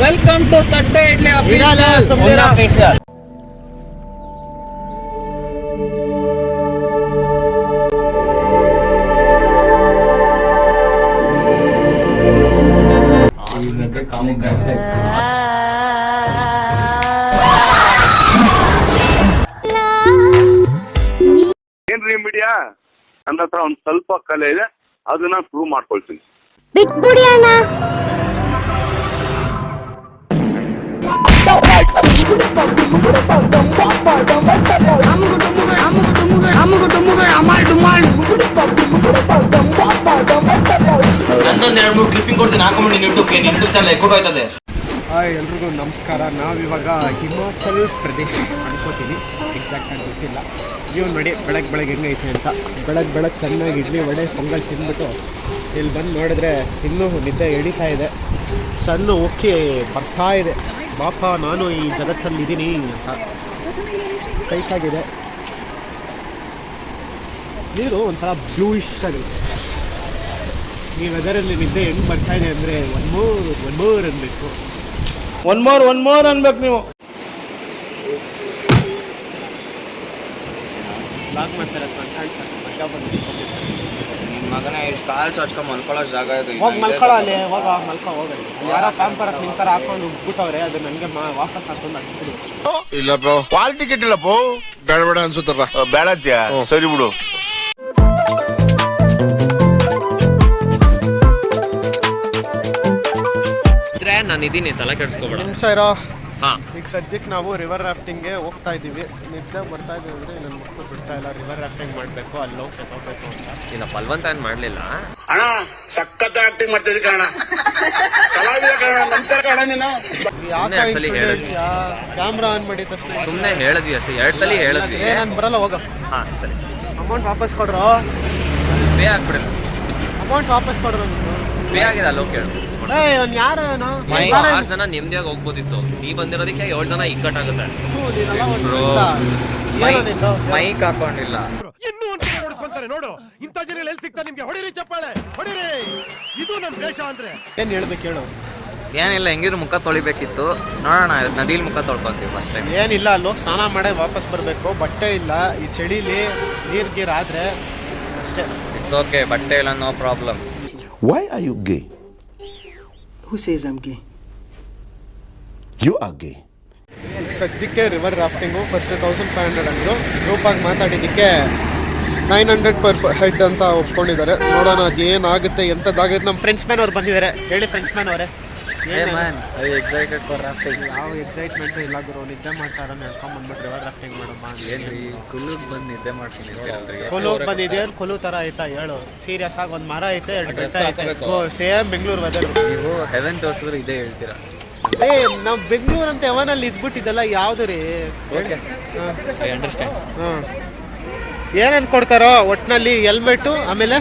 Welcome to ತಟ್ಟೆ idli official. ಏನ್ರಿ media, ನನ್ನ ಹತ್ರ ಒಂದ್ ಸ್ವಲ್ಪ ಕಲೆ ಇದೆ, ಅದನ್ನ ಪ್ರೂವ್ ಮಾಡ್ಕೊಳ್ತೀನಿ. ಬಿಟ್ಬಿಡಿ ಅಣ್ಣ. ನಂದೊಂದು 2-3 ಕ್ಲಿಪ್ಪಿಂಗ್ ಕೊಡ್ತೀನಿ, ಹಾಕೊಂಡ್ಬಿಡಿ ಯೂಟ್ಯೂಬ್ ಚಾನಲ್ ಎಕ್ಕೋಟ್ ಹೋಯ್ತದೆ. ಹಾಯ್ ಎಲ್ರಿಗೂ ನಮಸ್ಕಾರ. ನಾವಿವಾಗ ಹಿಮಾಚಲ್ ಪ್ರದೇಶ್ ಅನ್ಕೋತೀನಿ, ಎಕ್ಸಾಕ್ಟ್ ಆಗಿ ಗೊತ್ತಿಲ್ಲ. ನೀವು ನೋಡಿ ಬೆಳಗ್ಗೆ ಹೆಂಗೈತೆ ಅಂತ. ಬೆಳಗ್ಗೆ ಚೆನ್ನಾಗಿ ಇಡ್ಲಿ ವಡೆ ಪೊಂಗಲ್ ತಿಂದ್ಬಿಟ್ಟು ಇಲ್ಲಿ ಬಂದು ನೋಡಿದ್ರೆ ಇನ್ನೂ ನಿದ್ದೆ ಎಳೀತಾ ಇದೆ. ಸಣ್ಣ ಓಕೆ ಬರ್ತಾ ಇದೆ, ಬಾಪ ನಾನು ಈ ಜಗತ್ತಲ್ಲಿದ್ದೀನಿ ಅಂತ ಸೈಕಾಗಿದೆ. ನೀರು ಒಂಥರ ಬ್ಲೂಯಿಶ್ ಆಗಿದೆ. ಈ ವೆದರಲ್ಲಿ ನಿದ್ದೆ ಹೆಂಗೆ ಬರ್ತಾ ಇದೆ ಅಂದರೆ ಒನ್ ಮೋರ್ ಅನ್ಬೇಕು. ಒನ್ ಮೋರ್ ಅನ್ಬೇಕು ನೀವು. ಲಾಕ್ ಮಾಡ್ತಾರೆ ಮಜಾ ಬಂದು ಮಗನ ಕಾಲ್ ಚಚ್ಕೊಂಡ್ ಮಲ್ಕೊಳ್ಳೋ ಜಾಗ ಇದೆ. ಹೋಗಿ ಮಲ್ಕೊಳ್ಳೋ ಅಲ್ಲಿ, ಹೋಗಿ ಯಾರೋ ಪ್ಯಾಂಪರ್ ನಿಂತರ ಹಾಕೊಂಡು ಬಿಟ್ಟವ್ರೆ, ಅದು ನನಗೆ ವಾಪಸ್ ಹಾಕೊಂಡು ಹಾಕ್ಬಿಡಿ. ಇಲ್ಲಪ್ಪ ವಾಲ್ ಟಿಕೆಟ್ ಇಲ್ಲಪ್ಪ, ಬೇಡ ಅನ್ಸುತ್ತಪ್ಪ. ಬೇಡತ್ಯ, ಸರಿ ಬಿಡು. ನಾನು ಇದೀನಿ, ತಲೆ ಕೆಡಿಸ್ಕೋಬೇಡ. ನಿಮಿಷ ಇರೋ. ಹಾಂ, ಈಗ ಸದ್ಯಕ್ಕೆ ನಾವು ರಿವರ್ ರಾಫ್ಟಿಂಗ್ಗೆ ಹೋಗ್ತಾ ಇದ್ದೀವಿ. ನಿದ್ದೆ ಬರ್ತಾ ಇದ್ದೀವಿ ಅಂದರೆ ನನ್ನ ಮಕ್ಕಳು ಬಿಡ್ತಾ ಇಲ್ಲ. ರಿವರ್ ರಾಫ್ಟಿಂಗ್ ಮಾಡಬೇಕು, ಅಲ್ಲಿ ಹೋಗಿ ಸೆತ್ತೋಗ್ಬೇಕು ಅಂತ. ಇಲ್ಲ ಬಲ್ವಂತ ಏನು ಮಾಡಲಿಲ್ಲ ಅಣ್ಣ, ಸಖತ್ ಆಕ್ಟಿಂಗ್ ಮಾಡ್ತಿದ್ದೆ ಕಣ, ಕಲಾವಿದ ಕಣ, ನಮಸ್ಕಾರ ಕಣ. ನೀನು ಕ್ಯಾಮ್ರಾ ಆನ್ ಮಾಡಿ ತಕ್ಷಣ ಸುಮ್ಮನೆ ಹೇಳಿದ್ವಿ ಅಷ್ಟೇ, 2 ಸಲ ಹೇಳಿದ್ವಿ. ನಾನು ಬರಲ್ಲ, ಹೋಗ. ಹಾಂ ಸರಿ, ಅಮೌಂಟ್ ವಾಪಸ್ ಕೊಡ್ರು. ಪೇ ಆಗ್ಬಿಡಿಲ್ಲ, ಅಮೌಂಟ್ ವಾಪಸ್ ಕೊಡ್ರು. ಪೇ ಆಗಿದೆ, ಅಲ್ಲೋ ಕೇಳು. ಯಾರು 6 ಜನ ನೆಮ್ಮದಿಯಾಗಿ ಹೋಗ್ಬೋದಿತ್ತು, ನೀ ಬಂದಿರೋದಕ್ಕೆ 7 ಜನ ಇಕ್ಕಟ್ಟಾಗುತ್ತೆ. ಮೈಕ್ ಹಾಕೊಂಡಿಲ್ಲ. ಇನ್ನೂ ಒಂದು ಓಡಿಸ್ಕೊಂತಾರೆ ನೋಡು. ಇಂಥ ಜನ ಎಲ್ಲಿ ಸಿಗ್ತಾರೆ ನಿಮ್ಗೆ? ಹೊಡಿರಿ ಚಪ್ಪಾಳೆ, ಹೊಡಿರಿ. ಇದು ನಮ್ ದೇಶ ಅಂದ್ರೆ ಏನ್ ಹೇಳ್ಬೇಕು ಹೇಳು. ಏನಿಲ್ಲ, ಹೆಂಗಿದ್ರು ಮುಖ ತೊಳಿಬೇಕಿತ್ತು. ನೋಡೋಣ, ನದಿಲಿ ಮುಖ ತೊಳ್ಕೊತೀವಿ ಫಸ್ಟ್ ಟೈಮ್. ಏನಿಲ್ಲ, ಅಲ್ಲಿ ಸ್ನಾನ ಮಾಡಿ ವಾಪಸ್ ಬರಬೇಕು. ಬಟ್ಟೆ ಇಲ್ಲ, ಈ ಚಳಿಲಿ ನೀರ್ ಆದ್ರೆ ಅಷ್ಟೇ. ಇಟ್ಸ್ ಓಕೆ, ಬಟ್ಟೆ ಇಲ್ಲ, no problem. Why are you gay? Who says I'm gay? You are gay. ಸದ್ಯಕ್ಕೆ ರಿವರ್ ರಾಫ್ಟಿಂಗು ಫಸ್ಟ್ 1500 ಅಂದರು. ಗ್ರೂಪಾಗಿ ಮಾತಾಡಿದ್ದಕ್ಕೆ 900 ಪರ್ ಹೆಡ್ ಅಂತ ಒಪ್ಕೊಂಡಿದ್ದಾರೆ. ನೋಡೋಣ ಅದೇನಾಗುತ್ತೆ, ಎಂಥದ್ದಾಗುತ್ತೆ. ನಮ್ಮ ಫ್ರೆಂಡ್ಸ್ ಮ್ಯಾನ್ ಅವ್ರು ಬಂದಿದ್ದಾರೆ. ಹೇಳಿ ಫ್ರೆಂಡ್ಸ್ ಮ್ಯಾನ್ ಅವರೇ. Excited for rafting. ಯಾವ ಎಕ್ಸೈಟ್ಮೆಂಟ್ ಇಲ್ಲ ಗುರು, ನಿದ್ದೆ ಮಾಡ್ತಾರ ನಡ್ಕೊಂಡ್ಬಂದ್ಬಿಟ್ಟು ರಿವರ್ ರಾಫ್ಟಿಂಗ್ ಮಾಡೋಣ. ಏನ್ರಿ ಕುಲುಗ್ ಬಂದು ನಿದ್ದೆ ಮಾಡ್ತೀನಿ. ಕೊಲೂಗ್ ಬಂದಿದ್ದೇನು, ಕೊಲು ಥರ ಆಯ್ತಾ ಹೇಳು. ಸೀರಿಯಸ್ ಆಗಿ ಒಂದು ಮರ ಐತೆ, 2 ಬೆಟ್ಟ ಐತೆ. Same Bengaluru weather. ನೀವು ಹೆವೆನ್ ತೋರಿಸಿದ್ರೆ ಇದೇ ಹೇಳ್ತೀರಾ. ನಾವು ಬೆಂಗಳೂರು ಅಂತ ಯಾವನಲ್ಲಿ ಇದ್ಬಿಟ್ಟಿದ್ದಲ್ಲ, ಯಾವುದು ರೀ? I understand. ಏನೇನು ಕೊಡ್ತಾರೋ ಒಟ್ಟಿನಲ್ಲಿ ಹೆಲ್ಮೆಟ್ಟು, ಆಮೇಲೆ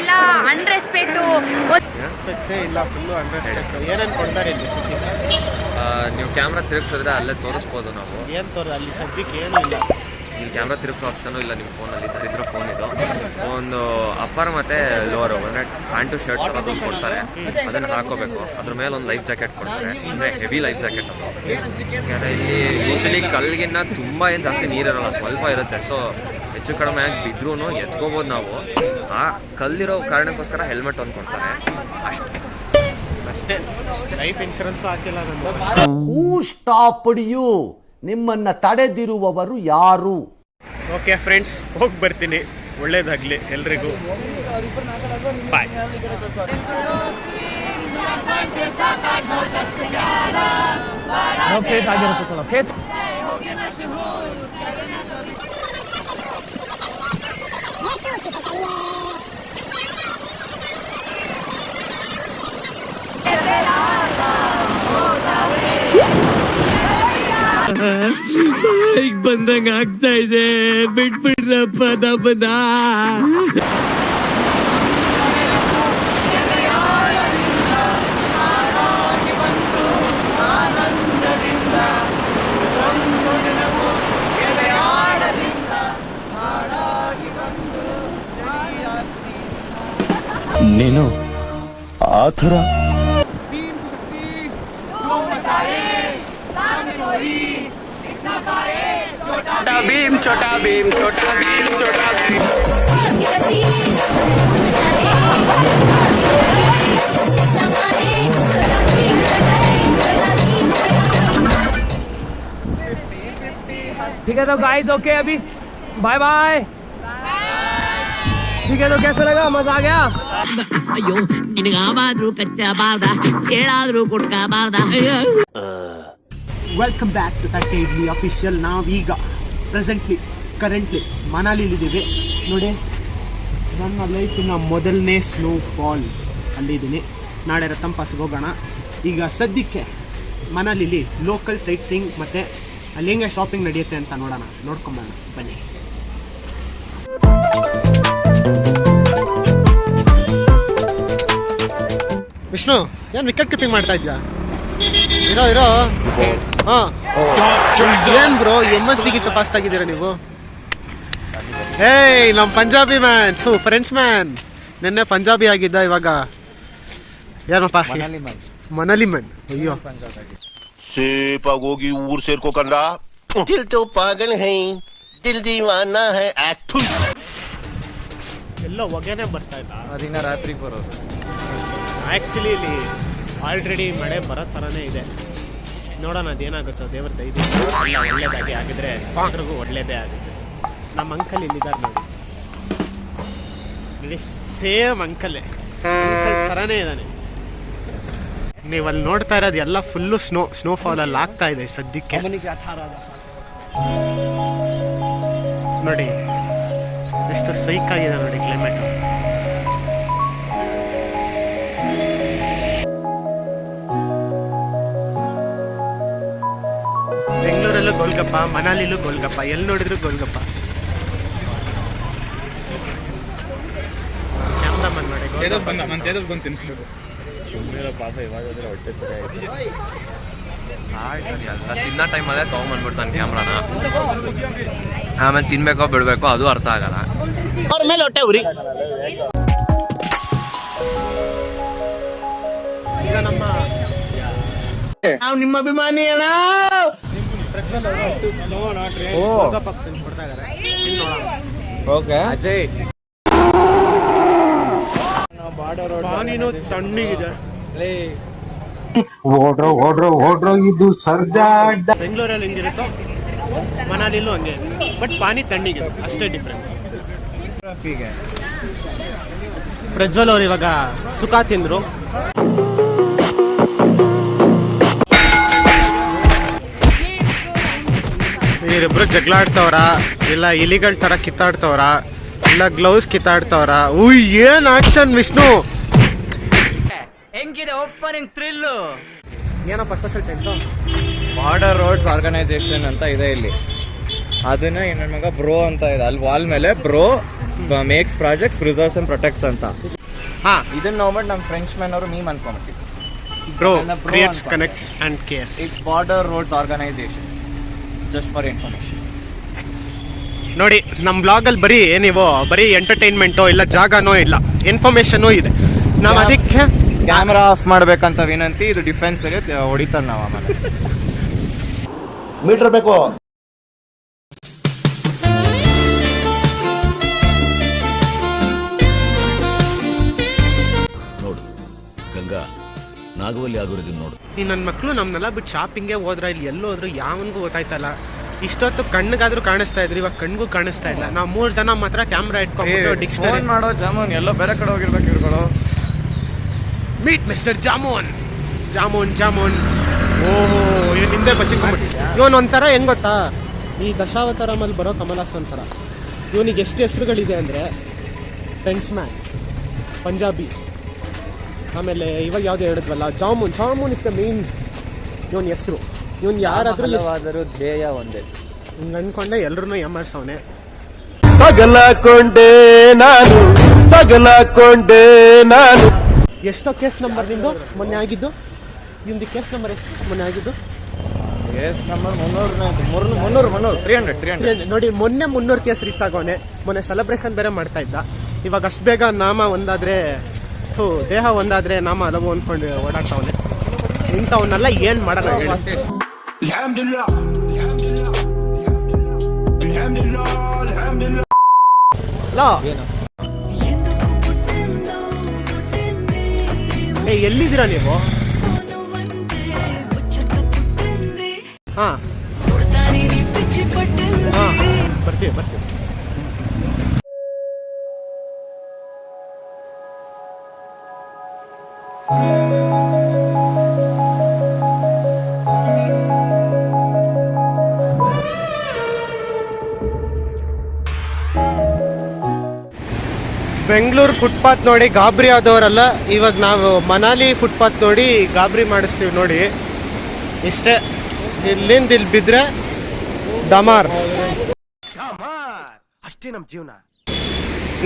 ಇಲ್ಲ ಅನ್ರೆಸ್ಪೆಕ್ಟು, ರೆಸ್ಪೆಕ್ಟೇ ಇಲ್ಲ, ಫುಲ್ಲು ಅನ್ರೆಸ್ಪೆಕ್ಟ್. ಏನೇನು ಕೊಡ್ತಾರೆ ಇಲ್ಲಿ ಸದ್ಯಕ್ಕೆ? ನೀವು ಕ್ಯಾಮ್ರಾ ತಿರುಗಿಸಿದ್ರೆ ಅಲ್ಲೇ ತೋರಿಸ್ಬೋದು ನಾವು. ಏನು ಅಲ್ಲಿ ಸದ್ಯಕ್ಕೆ ಏನೂ ಇಲ್ಲ. ಇಲ್ಲಿ ಕ್ಯಾಮ್ರಾ ತಿರುಗಿಸೋ ಆಪ್ಷನು ಇಲ್ಲ ನಿಮ್ಮ ಫೋನಲ್ಲಿ. ಇದ್ರ ಫೋನ್ ಇದು. ಒಂದು ಅಪ್ಪರ್ ಮತ್ತು ಲೋವರು ಅಂದರೆ ಪ್ಯಾಂಟು ಶರ್ಟ್ ಅದನ್ನು ಕೊಡ್ತಾರೆ, ಅದನ್ನು ಹಾಕೋಬೇಕು. ಅದ್ರ ಮೇಲೆ ಒಂದು ಲೈಫ್ ಜಾಕೆಟ್ ಕೊಡ್ತಾರೆ, ಅಂದರೆ ಹೆವಿ ಲೈಫ್ ಜಾಕೆಟ್ ಅದು. ಯಾಕಂದರೆ ಇಲ್ಲಿ ಯೂಶಲಿ ಕಲ್ಲಿಗಿನ್ನ ತುಂಬ ಏನು ಜಾಸ್ತಿ ನೀರಿರೋಲ್ಲ, ಸ್ವಲ್ಪ ಇರುತ್ತೆ. ಸೊ ಹೆಚ್ಚು ಕಡಿಮೆ ಆಗಿ ಬಿದ್ರೂ ಎತ್ಕೋಬೋದು ನಾವು. ಆ ಕಲ್ಲಿರೋ ಕಾರಣಕ್ಕೋಸ್ಕರ ಹೆಲ್ಮೆಟ್ ಒಂದು ಕೊಡ್ತಾರೆ ಅಷ್ಟೇ. ಲೈಫ್ ಇನ್ಶೂರೆನ್ಸು ಹಾಕಿಲ್ಲ ನಂದು. ಹೂ ಸ್ಟಾಪ್ಡ್ ಯು? ನಿಮ್ಮನ್ನ ತಡೆದಿರುವವರು ಯಾರು? ಓಕೆ ಫ್ರೆಂಡ್ಸ್, ಹೋಗಿ ಬರ್ತೀನಿ. ಒಳ್ಳೇದಾಗಲಿ ಎಲ್ರಿಗೂ. ಬಾಯ್. ಬಂದಂಗ ಆಗ್ತಾ ಇದೆ, ಬಿಟ್ಬಿಡ್ರಪ್ಪ ನಮ್ಮನ್ನ. ನೀನು ಆ ಥರ ठीक है तो गाइस ओके अभी बाय बाय ठीक है तो कैसा लगा मजा आ गया ಅಯ್ಯೋ ನಿನಗಾವಾದ್ರೂ ಕಚ್ಚಬಾರ್ದ ಹೇಳಾದ್ರೂ ಕೊಟ್ಕಬಾರ್ದ ವೆಲ್ಕಮ್ ಬ್ಯಾಕ್ ಟು ತಟ್ಟೆ ಇಡ್ಲಿ ಅಫಿಷಿಯಲ್. ನಾವೀಗ ಕರೆಂಟ್ಲಿ ಮನಾಲಿಲಿದ್ದೀವಿ ನೋಡಿ. ನನ್ನ ಲೈಫಿನ ಮೊದಲನೇ ಸ್ನೋಫಾಲ್ ಅಲ್ಲಿದ್ದೀನಿ. ನಾಳೆ ರತಂಪಾಸ್ಗೆ ಹೋಗೋಣ. ಈಗ ಸದ್ಯಕ್ಕೆ ಮನಾಲಿಲಿ ಲೋಕಲ್ ಸೈಟ್ ಸೀಯಿಂಗ್ ಮತ್ತು ಅಲ್ಲಿ ಹೆಂಗೆ ಶಾಪಿಂಗ್ ನಡೆಯುತ್ತೆ ಅಂತ ನೋಡ್ಕೊಂಬೋಣ ಬನ್ನಿ. ವಿಷ್ಣು ಏನು ವಿಕೆಟ್ ಕೀಪಿಂಗ್ ಮಾಡ್ತಾ ಇದ್ಯಾ? ಇರೋ ಹಾಂ ಏನು ಬ್ರೋ MS-ಗಿಂತ ಫಾಸ್ಟ್ ಆಗಿದ್ದೀರಾ ನೀವು? ಏಯ್ ನಮ್ಮ ಪಂಜಾಬಿ ಮ್ಯಾನ್ ಫ್ರೆಂಡ್ಸ್ ಮ್ಯಾನ್ ನಿನ್ನೆ ಪಂಜಾಬಿ ಆಗಿದ್ದ, ಇವಾಗ ಏನಪ್ಪ ಮನಾಲಿ ಮ್ಯಾನ್. ಅಯ್ಯೋ ಸೇಫಾಗಿ ಹೋಗಿ ಊರ್ ಸೇರ್ಕೋಕಂಡ ದಿಲ್ ತೋ ಪಾಗಲ್ ಹೈ ದಿಲ್ ದೀವಾನಾ ಹೈ ಆಕ್ಟ್ ಎಲ್ಲ ಹೊಗೆನೇ ಬರ್ತಾ ಇಲ್ಲ. ಅದಿನ್ನ ರಾತ್ರಿಗೆ ಬರೋದು. ಆ್ಯಕ್ಚುಲಿ ಇಲ್ಲಿ ಆಲ್ರೆಡಿ ಮಳೆ ಬರೋ ಥರನೇ ಇದೆ. ನೋಡೋಣ ಅದೇನಾಗುತ್ತೋ, ದೇವ್ರ ದಯದಿಂದ ಎಲ್ಲ ಒಳ್ಳೇದಾಗಿ ಆಗಿದ್ರೆ ಎಲ್ರಿಗೂ ಒಳ್ಳೇದೇ ಆಗುತ್ತೆ. ನಮ್ಮ ಅಂಕಲ್ ಇಲ್ಲಿದ್ದಾರೆ ನೋಡಿ, ಸೇಮ್ ಅಂಕಲ್ ಥರನೇ ಇದ್ದಾನೆ. ನೀವು ಅಲ್ಲಿ ನೋಡ್ತಾ ಇರೋದು ಎಲ್ಲ ಫುಲ್ಲು ಸ್ನೋಫಾಲ್ ಅಲ್ಲಿ ಆಗ್ತಾ ಇದೆ ಸದ್ಯಕ್ಕೆ ನೋಡಿ. ಎಷ್ಟು ಸೈಕ್ ಆಗಿದೆ ನೋಡಿ ಕ್ಲೈಮೇಟ್. ಬೆಂಗಳೂರಲ್ಲೂ ಗೋಲ್ಗಪ್ಪ, ಮನಾಲಿಲೂ ಗೋಲ್ಗಪ್ಪ, ಎಲ್ಲಿ ನೋಡಿದ್ರು ಗೋಲ್ಗಪ್ಪ. ಕ್ಯಾಮ್ರಾಮನ್ ನೋಡಿ ಎಲ್ಲ ತಿನ್ನೋ ಟೈಮಲ್ಲೇ ತೊಗೊಂಬಂದ್ಬಿಡ್ತಾನೆ ಕ್ಯಾಮ್ರಾನ. ಆಮೇಲೆ ತಿನ್ಬೇಕೋ ಬಿಡಬೇಕೋ ಅದು ಅರ್ಥ ಆಗಲ್ಲ. ಅವ್ರ ಮೇಲೆ ಹೊಟ್ಟೆ ಉರಿ. ಈಗ ನಾವು ನಿಮ್ಮ ಅಭಿಮಾನಿ ಅಣ್ಣ. ಓಕೆ ಅಜಯ್ ಪಾನಿನೂ ತಣ್ಣಗಿದೆ. ಓಡ್ರೋ ಇದು ಸರ್ಜಾಡ್. ಬೆಂಗಳೂರಲ್ಲಿ ಹೆಂಗಿರುತ್ತೋ ಮನಾಲಿಲೂ ಹಂಗೆ, ಬಟ್ ಪಾನಿ ತಣ್ಣಿಗೆ ಅಷ್ಟೇ ಡಿಫ್ರೆನ್ಸ್. ಪ್ರಜ್ವಲ್ ಅವ್ರು ಇವಾಗ ಸುಖ ತಿಂದ್ರು. ಇವರಿಬ್ರು ಜಗಳಾಡ್ತವ್ರ, ಇಲ್ಲ ಇಲಿಗಳ ತರ ಕಿತ್ತಾಡ್ತವ್ರ, ಇಲ್ಲ ಗ್ಲೌಸ್ ಕಿತ್ತಾಡ್ತವ್ರ. ಏನ್ ಆಕ್ಷನ್ ವಿಷ್ಣು. ಹೆಂಗಿದೆ ಓಪನಿಂಗ್ ಥ್ರಿಲ್ಲು. ಏನಪ್ಪ social science? Border roads organization ಅಂತ ಇದೆ ಇಲ್ಲಿ. ಅದನ್ನ ನನ್ನ ಮಗ ಬ್ರೋ ಅಂತ ಇದೆ ಅಲ್ಲಿ ವಾಲ್ ಮೇಲೆ, BRO makes projects preserves and protects ಅಂತ. ಹಾ, ಇದನ್ನ ನೋಡ್ಬಿಟ್ಟು ನಮ್ಮ ಫ್ರೆಂಚ್ ಮ್ಯಾನ್ ಅವರು ಮೀಮ್ ಅನ್ಕೊಂಬಿಟ್ಟಿದ್ರು. BRO creates connects and cares. It's border roads organisations, just for information. ನೋಡಿ ನಮ್ಮ ಬ್ಲಾಗಲ್ಲಿ ಬರೀ ಎಂಟರ್ಟೈನ್ಮೆಂಟೋ ಇಲ್ಲ ಜಾಗನೋ ಇಲ್ಲ, ಇನ್ಫಾರ್ಮೇಶನೂ ಇದೆ. ನಾವು ಅದಕ್ಕೆ ಕ್ಯಾಮ್ರಾ ಆಫ್ ಮಾಡ್ಬೇಕಂತ ವಿನಂತಿ. ಇದು ಡಿಫೆನ್ಸ್ ಹೊಡಿತಾರೆ ನಾವು ಆಮೇಲೆ. ಮೀಟರ್ ಬೇಕು. ನೋಡು ಗಂಗಾ, ನಾಗವಲ್ಲಿ ಆಗೋರಿದ್ದೀನಿ ನೋಡು. ಈ ನನ್ನ ಮಕ್ಕಳು ನಮ್ಮನ್ನೆಲ್ಲ ಬಿಟ್ಟು ಶಾಪಿಂಗೇ ಹೋದ್ರೆ ಇಲ್ಲಿ ಎಲ್ಲೋದ್ರು ಯಾವನಿಗೂ ಗೊತ್ತಾಯ್ತಲ್ಲ. ಇಷ್ಟೊತ್ತು ಕಣ್ಣಿಗಾದ್ರೂ ಕಾಣಿಸ್ತಾ ಇದ್ರು, ಇವಾಗ ಕಣ್ಗೂ ಕಾಣಿಸ್ತಾ ಇಲ್ಲ. ನಾವು 3 ಜನ ಮಾತ್ರ ಕ್ಯಾಮ್ರಾ ಇಟ್ಕೊಂಡು ಡಿಕ್ಷನರಿ ಮಾಡೋ ಜಾಮೂನ್ ಎಲ್ಲೋ ಬೇರೆ ಕಡೆ ಹೋಗಿರ್ಬೇಕು ಇವ್ರುಗಳು. Meet mister Jamun. ಓಹೋ, ಇವನು ಹಿಂದೆ ಬಚ್ಚಿಕೊಂಡ್ಬಿಟ್ಟು. ಇವನು ಒಂಥರ ಹೆಂಗ್ ಗೊತ್ತಾ, ಈ ದಶಾವತಾರಮಲ್ಲಿ ಬರೋ ಕಮಲಾಸನ್ ಥರ. ಇವನಿಗೆ ಎಷ್ಟು ಹೆಸರುಗಳಿದೆ ಅಂದರೆ ಫ್ರೆಂಚ್ ಮ್ಯಾನ್, ಪಂಜಾಬಿ, ಆಮೇಲೆ ಇವಾಗ ಯಾವುದೋ ಹೇಳಿದ್ವಲ್ಲ ಜಾಮೂನ್ ಇಸ್ ದ ಮೇನ್ ಇವನ್ ಹೆಸರು. ಇವನ್ ಯಾರಾದ್ರೂ ಧ್ಯೇಯ ಒಂದೇ ಹಿಂಗೆ ಅನ್ಕೊಂಡೆ ಎಲ್ಲರೂ ಎಮ್ಮರ್ಸವನೆ. ತಗಲಾಕೊಂಡೆ ನಾನು. ಎಷ್ಟೋ ಕೇಸ್ ನಂಬರ್ ನಿಂದು ಮೊನ್ನೆ ಆಗಿದ್ದು? ನಿಮ್ದು ಕೇಸ್ ನಂಬರ್ ಎಷ್ಟು ಮೊನ್ನೆ ಆಗಿದ್ದು? ಕೇಸ್ ನಂಬರ್ 300 ನೋಡಿ, ಮೊನ್ನೆ 300 ಕೇಸ್ ರೀಚ್ ಆಗೋನೆ. ಮೊನ್ನೆ ಸೆಲೆಬ್ರೇಷನ್ ಬೇರೆ ಮಾಡ್ತಾ ಇದ್ದ. ಇವಾಗ ಅಷ್ಟು ಬೇಗ ನಾಮ ಒಂದಾದ್ರೆ ದೇಹ ಒಂದಾದ್ರೆ ನಾಮ ಹಲವು ಅಂದ್ಕೊಂಡು ಓಡಾಡ್ತಾವನೆ. ಇಂಥವನ್ನೆಲ್ಲ ಏನು ಮಾಡೋಣ ಹೇಳಿ. ಎಲ್ಲಿದ್ದೀರಾ ನೀವು? ಹಾಂ ಬರ್ತೀವಿ. ಬೆಂಗಳೂರು ಫುಟ್ಪಾತ್ ನೋಡಿ ಗಾಬರಿ ಆದವರಲ್ಲ. ಇವಾಗ ನಾವು ಮನಾಲಿ ಫುಟ್ಪಾತ್ ನೋಡಿ ಗಾಬರಿ ಮಾಡಿಸ್ತೀವಿ ನೋಡಿ. ಇಷ್ಟೇ, ಇಲ್ಲಿಂದ ಇಲ್ಲಿ ಬಿದ್ದರೆ ಡಮಾರ್. ಅಷ್ಟೇ ನಮ್ಮ ಜೀವನ.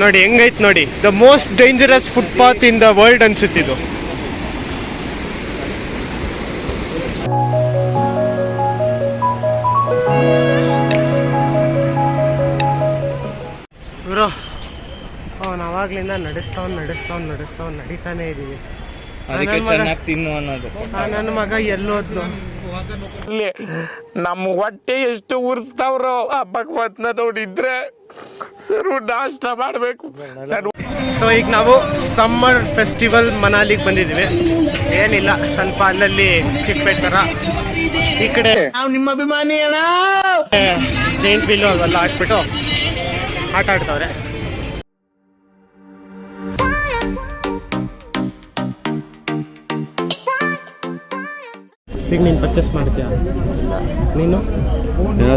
ನೋಡಿ ಹೆಂಗೈತೆ ನೋಡಿ. The most dangerous footpath in the world ಅನ್ಸುತ್ತಿದ್ದು. ಬ್ರೋ, ನಾವಾಗ್ಲಿಂದ ನಡೆಸ್ತಾವ್ ನಡೀತಾನೆ ಇದೀವಿ. ಅದಕ್ಕೆ ಚೆನ್ನಾಗಿ ತಿನ್ನು ಅನ್ನೋದು. ನನ್ನ ಮಗ ಎಲ್ಲೋದ್ನು. ನಮ್ಮ ಹೊಟ್ಟೆ ಎಷ್ಟು ಉರ್ಸ್ತಾವ್ರೋ ಆ ಭಗವಂತನ ನೋಡಿದ್ರೆ ಸರು ನಾಷ್ಟ ಮಾಡಬೇಕು. ಸೊ ಈಗ ನಾವು ಸಮ್ಮರ್ ಫೆಸ್ಟಿವಲ್ ಮನಾಲಿಗೆ ಬಂದಿದ್ದೀವಿ. ಏನಿಲ್ಲ, ಸ್ವಲ್ಪ ಅಲ್ಲಲ್ಲಿ ಚಿಕ್ಕಪೇಟೆ ಥರ ಈ ಕಡೆ ನಿಮ್ಮ ಅಭಿಮಾನಿ ಅಣ್ಣ. ಜೈಂಟ್ ವೀಲು ಅವೆಲ್ಲ ಹಾಕ್ಬಿಟ್ಟು ಆಟ ಆಡ್ತಾವ್ರೆ. ಈಗ ನೀನು ಪರ್ಚೇಸ್ ಮಾಡ್ತೀಯಾ? ನೀನು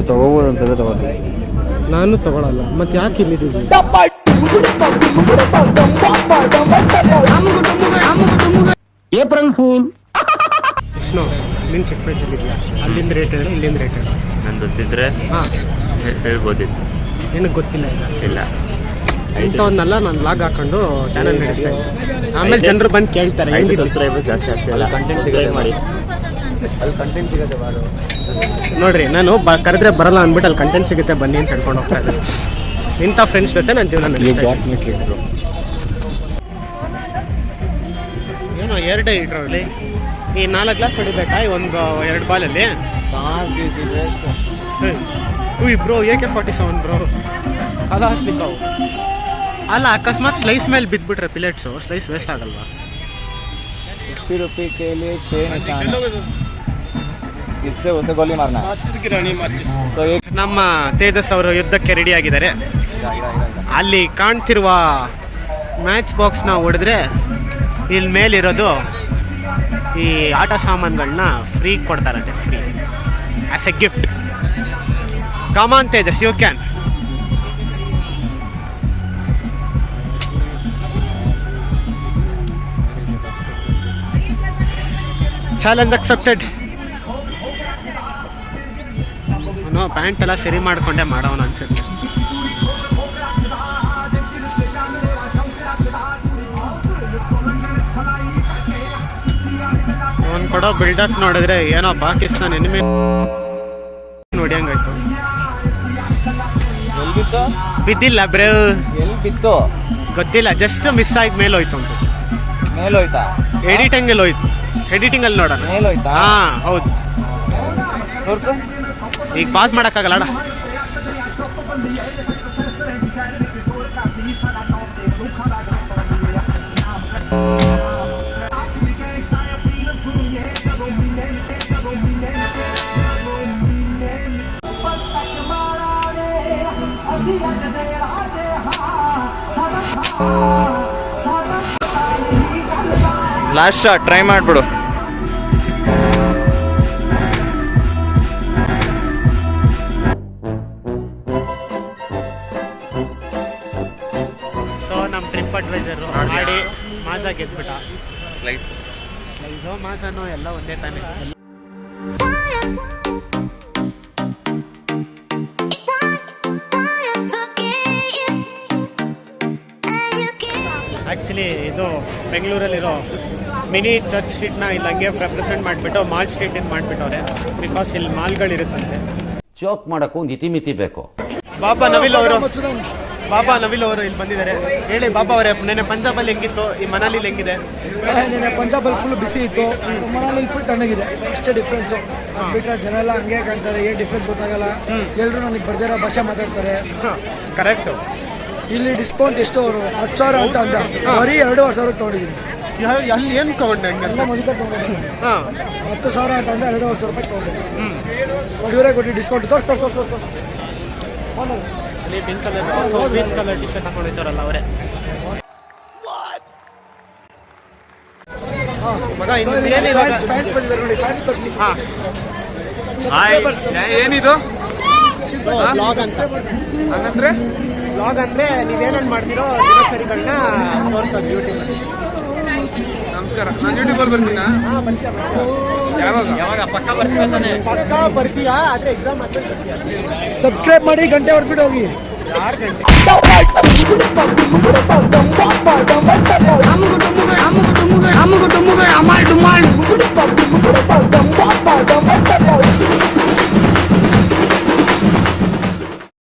ತಗೋಬೋದು ಅನ್ಸಲ್ಲ, ತಗೋತೀನಿ. ನಾನು ತಗೊಳಲ್ಲ. ಮತ್ತೆ ಯಾಕೆ ಇಲ್ಲಿದ್ದೀವಿ? April pool. ವಿಷ್ಣು, ನೀನು ಚಿಕ್ಕಪೇಟೆಲಿದ್ಯಾ? ಅಲ್ಲಿಂದ ರೇಟ್ ಹೇಳು, ಇಲ್ಲಿಂದ ರೇಟ್ ಹೇಳು. ನಂಗೆ ಗೊತ್ತಿದ್ರೆ ಹೇಳ್ಬೋದಿತ್ತು. ನಿನಗೆ ಗೊತ್ತಿಲ್ಲ ಇಲ್ಲ. ಇಂಥವನ್ನೆಲ್ಲ ನಾನು ಲಾಗ್ ಹಾಕೊಂಡು ಚಾನಲ್ ನಡೆಸ್ತಾ ಇದ್ದೆ. ಆಮೇಲೆ ಜನರು ಬಂದು ಕೇಳ್ತಾರೆ ಸಬ್ಸ್ಕ್ರೈಬರ್ಸ್ ಜಾಸ್ತಿ ಆಗ್ತಿಲ್ಲ. ಕಂಟೆಂಟ್ ಸಿಗುತ್ತೆ ಮಾಡಿ, ಅಲ್ಲಿ ಕಂಟೆಂಟ್ ಸಿಗುತ್ತೆ ಬಾರು. ನೋಡ್ರಿ, ನಾನು ಕರೆದ್ರೆ ಬರಲ್ಲ ಅಂದ್ಬಿಟ್ಟು ಅಲ್ಲಿ ಕಂಟೆಂಟ್ ಸಿಗುತ್ತೆ ಬನ್ನಿ ಅಂತ ಹೇಳ್ಕೊಂಡು ಹೋಗ್ತಾ ಇದ್ದೆ. ಇಂಥ ಫ್ರೆಂಡ್ಸ್ ಜೊತೆ ನನ್ನ ಜೀವನ ನಡೆಸ್ತಾ ಇದ್ದೆ. ಏನೋ 2 ಇಟ್ರಲ್ಲಿ ಈ 4 ಗ್ಲಾಸ್ ಹೊಡಿಬೇಕಾ ಒಂದು 2 ಬಾಲಲ್ಲಿ? ಬ್ರೋ AK-47 ಬ್ರೋ, ಅಲ್ಲ ಹಸ್ಲಿಕ್ಕಾವು ಅಲ್ಲ. ಅಕಸ್ಮಾತ್ ಸ್ಲೈಸ್ ಮೇಲೆ ಬಿದ್ದುಬಿಟ್ರೆ ಪಿಲೆಟ್ಸು, ಸ್ಲೈಸ್ ವೇಸ್ಟ್ ಆಗಲ್ವಾ? ನಮ್ಮ ತೇಜಸ್ ಅವರು ಯುದ್ಧಕ್ಕೆ ರೆಡಿ ಆಗಿದ್ದಾರೆ. ಅಲ್ಲಿ ಕಾಣ್ತಿರುವ ಮ್ಯಾಚ್ ಬಾಕ್ಸ್ನ ಹೊಡೆದ್ರೆ ಇಲ್ಲಿ ಮೇಲಿರೋದು ಈ ಆಟ ಸಾಮಾನುಗಳನ್ನ ಫ್ರೀ ಕೊಡ್ತಾರಂತೆ, free as a gift. Come on Tejas, you can. Challenge accepted. Pant ಎಲ್ಲ ಸರಿ ಮಾಡ್ಕೊಂಡೆ ಮಾಡೋಣ ಅನ್ಸುತ್ತೆ. ಅವನು ಕೊಡೋ ಬಿಲ್ಡಪ್ ನೋಡಿದ್ರೆ ಏನೋ ಪಾಕಿಸ್ತಾನ ಎನಿಮಿ ನೋಡಿಯಂಗಾಯ್ತು. ಬಿದ್ದಿಲ್ಲ ಬ್ರೋ, ಎಲ್ಲಿ ಬಿತ್ತು ಗೊತ್ತಿಲ್ಲ, ಜಸ್ಟ್ ಮಿಸ್ ಆಗಿ ಮೇಲೆ ಹೋಯ್ತು ಅನ್ಸುತ್ತೆ. ಮೇಲೋಯ್ತಾ? ಎಡಿಟಿಂಗ್ ಅಲ್ಲಿ ಹೋಯ್ತು. ಎಡಿಟಿಂಗ್ ಅಲ್ಲಿ ನೋಡೋಣ. ಮೇಲೋಯ್ತಾ? ಹಾ ಹೌದು. ತೋರ್ಸು. ಈಗ ಪಾಸ್ ಮಾಡೋಕ್ಕಾಗಲ್ಲ ಅಣ್ಣ. ಲಾಸ್ಟ್ ಶಾಟ್ ಟ್ರೈ ಮಾಡ್ಬಿಡು. ಸೊ ನಮ್ಮ ಟ್ರಿಪ್ ಅಡ್ವೈಸರು ಮಾಡಿ ಮಾಸ ಗೆದ್ಬಿಟ್ಟ. ಸ್ಲೈಸು ಮಾಸನೋ ಎಲ್ಲ ಒಂದೇ ತಾನೆ. ಆ್ಯಕ್ಚುಲಿ ಇದು ಬೆಂಗಳೂರಲ್ಲಿರೋ ಮಿನಿ ಚರ್ಚ್ ಸ್ಟ್ರೀಟ್ನ ಇಲ್ಲಿ ಹಂಗೆ ರೆಪ್ರೆಸೆಂಟ್ ಮಾಡಿಬಿಟ್ಟು ಮಾಲ್ ಸ್ಟ್ರೀಟ್ ಏನು ಮಾಡಿಬಿಟ್ಟವ್ರೆ. ಬಿಕಾಸ್ ಇಲ್ಲಿ ಮಾಲ್ಗಳಿರುತ್ತಂತೆ. ಜೋಕ್ ಮಾಡೋಕ್ಕೂ ಒಂದು ಇತಿಮಿತಿ ಬೇಕು. ಬಾಬಾ ನವಿಲ್ ಅವರು ಬಾಬಾ ನವಿಲ್ ಅವರು ಇಲ್ಲಿ ಬಂದಿದ್ದಾರೆ. ಹೇಳಿ ಬಾಬಾ ಅವರೇ, ನೆನ್ನೆ ಪಂಜಾಬಲ್ಲಿ ಹೆಂಗಿತ್ತು, ಈ ಮನಾಲಿಲಿ ಹೆಂಗಿದೆ? ನೆನೆ ಪಂಜಾಬಲ್ಲಿ ಫುಲ್ ಬಿಸಿ ಇತ್ತು, ಮನಾಲಿ ಫುಲ್ ತಣ್ಣಗಿದೆ, ಅಷ್ಟೇ ಡಿಫ್ರೆನ್ಸು. ಬಿಟ್ಟರೆ ಜನ ಎಲ್ಲ ಹಂಗೆ ಕಾಣ್ತಾರೆ, ಏನು ಡಿಫ್ರೆನ್ಸ್ ಗೊತ್ತಾಗಲ್ಲ. ಎಲ್ಲರೂ ನನಗೆ ಬರ್ದಿರೋ ಭಾಷೆ ಮಾತಾಡ್ತಾರೆ. ಕರೆಕ್ಟು. ಇಲ್ಲಿ ಡಿಸ್ಕೌಂಟ್ ಎಷ್ಟು ಅವರು 10,000 ಅಂತ ಅಂದ, ಬರೀ 2,500 ತೊಗೊಂಡಿದ್ದೀನಿ. ಅಲ್ಲಿ ಏನು ತಗೊಂಡೆ ಹಂಗೆ? ಎಲ್ಲ ಮದುವೆ ತೊಗೊಂಡಿದ್ದೀನಿ. ಹಾಂ, 10,000 ಅಂತ ಅಂದ್ರೆ 2,500 ರೂಪಾಯಿ ತೊಗೊಂಡೆ. ಇವರೇ ಕೊಟ್ಟು ಡಿಸ್ಕೌಂಟ್ ತೋರ್ಸ್. ಅಲ್ಲಿ pink colour peach colour T shirt ಹಾಕೊಂಡಿದ್ದಾರಲ್ಲ ಅವರೇ. ಮಗ ಫ್ಯಾನ್ಸ್ ಬಂದಿದ್ದಾರೆ ನೋಡಿ, ಫ್ಯಾನ್ಸ್ ತೋರಿಸಿ. ಏನಿದು ಬ್ಲಾಗ್ ಅಂತ. ಹಂಗಂದ್ರೆ ಬ್ಲಾಗ್ ಅಂದರೆ ನೀವೇನೇನು ಮಾಡ್ತೀರೋ ದಿನಚರಿಗಳನ್ನ ತೋರಿಸೋದು ಯೂಟ್ಯೂಬಲ್ಲಿ. ನಮಸ್ಕಾರ, ನಾನು ಯೂಟ್ಯೂಬಲ್ಲಿ ಬರ್ತೀನಾ? ಹಾಂ, ಬರ್ತೀಯ. ಯಾವಾಗ ಪಕ್ಕ ಬರ್ತೀವಿ? ಪಕ್ಕ ಬರ್ತೀಯಾ? ಆದರೆ ಎಕ್ಸಾಮ್ ಆದ್ಮೇಲೆ ಬರ್ತೀಯಾ? ಸಬ್ಸ್ಕ್ರೈಬ್ ಮಾಡಿ, ಗಂಟೆ ಹೊಡ್ಬಿಟ್ಟು ಹೋಗಿ. ಯಾರು ಗಂಟೆ